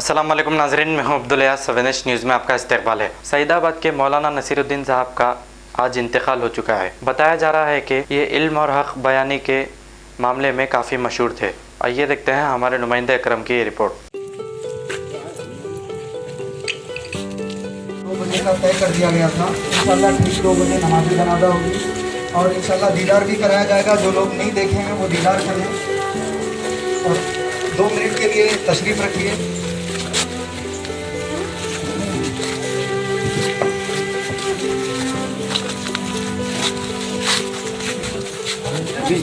अस्सलाम वालेकुम नाज़रीन, मैं हूं अब्दुल यास। सवेनिश न्यूज़ में आपका इस्तकबाल है। सईदाबाद के मौलाना नसीरुद्दीन साहब का आज इंतकाल हो चुका है। बताया जा रहा है कि ये इल्म और हक़ बयानी के मामले में काफ़ी मशहूर थे। आइए देखते हैं हमारे नुमाइंदे अकरम की ये रिपोर्ट। 2 बजे का तय कर दिया गया था। इंशाल्लाह ठीक 2 बजे नमाज़ जनाज़ा होगी और इंशाल्लाह दीदार भी कराया जाएगा। जो लोग नहीं देखेंगे वो दीदार करें और 2 मिनट के लिए तशरीफ़ रखिए।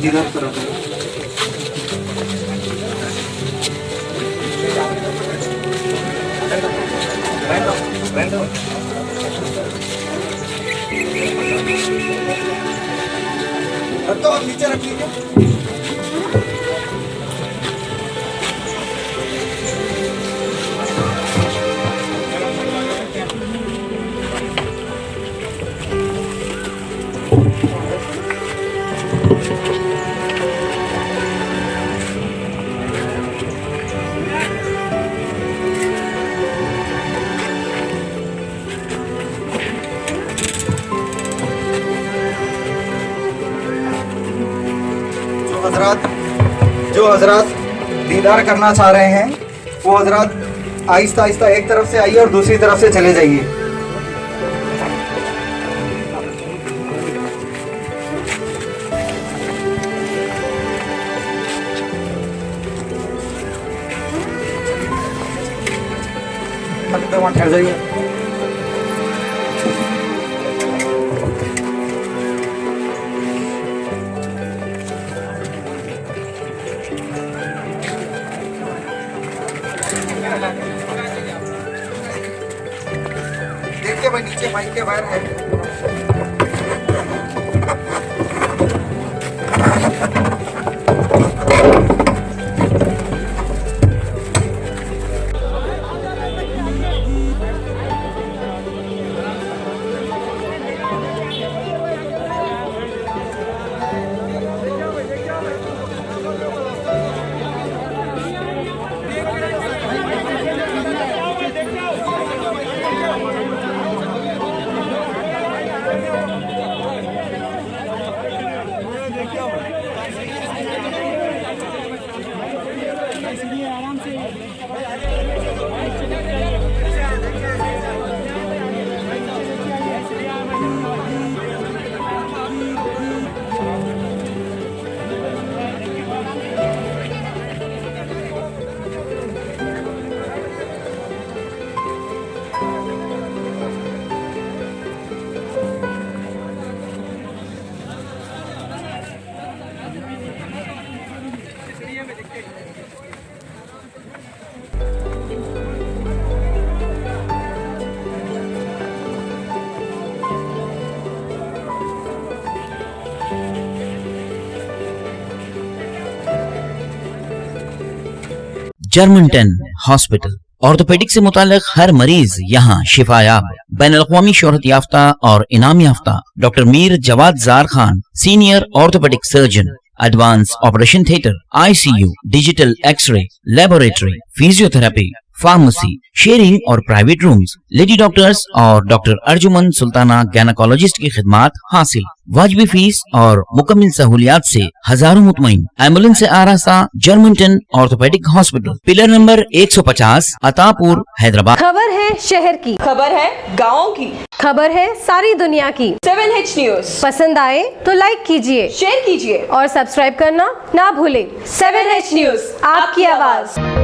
दीदार करो। तो आप नीचे रख लीजिए। जो हजरात दीदार करना चाह रहे हैं वो हजरात आहिस्ता आहिस्ता एक तरफ से आइए और दूसरी तरफ से चले जाइए। वहाँ ठहर जाइए। देखिए भाई नीचे माइक के वायर है। जर्मनटन हॉस्पिटल ऑर्थोपेडिक से मुताल्लिक हर मरीज यहाँ शिफायाब। बैनुल-अक़वामी शोहरत याफ्ता और इनाम याफ्ता doctor Mir Jawad Jar Khan, senior orthopaedic surgeon, advance operation theatre, ICU, digital X ray, laboratory, physiotherapy, pharmacy, sharing और प्राइवेट रूम्स, लेडी डॉक्टर्स और डॉक्टर अर्जुमन सुल्ताना गैनाकोलॉजिस्ट की खिदमात हासिल। वाजिबी फीस और मुकम्मल सहूलियात से हजारों मुतमईन। एम्बुलेंस से आरास्ता Germanton orthopaedic hospital, pillar number 150, Attapur, Hyderabad. खबर है शहर की, खबर है गाँव की, खबर है सारी दुनिया की। 7H न्यूज़ पसंद आए तो लाइक कीजिए, शेयर कीजिए और सब्सक्राइब करना ना भूलें। 7H न्यूज़, आपकी आवाज।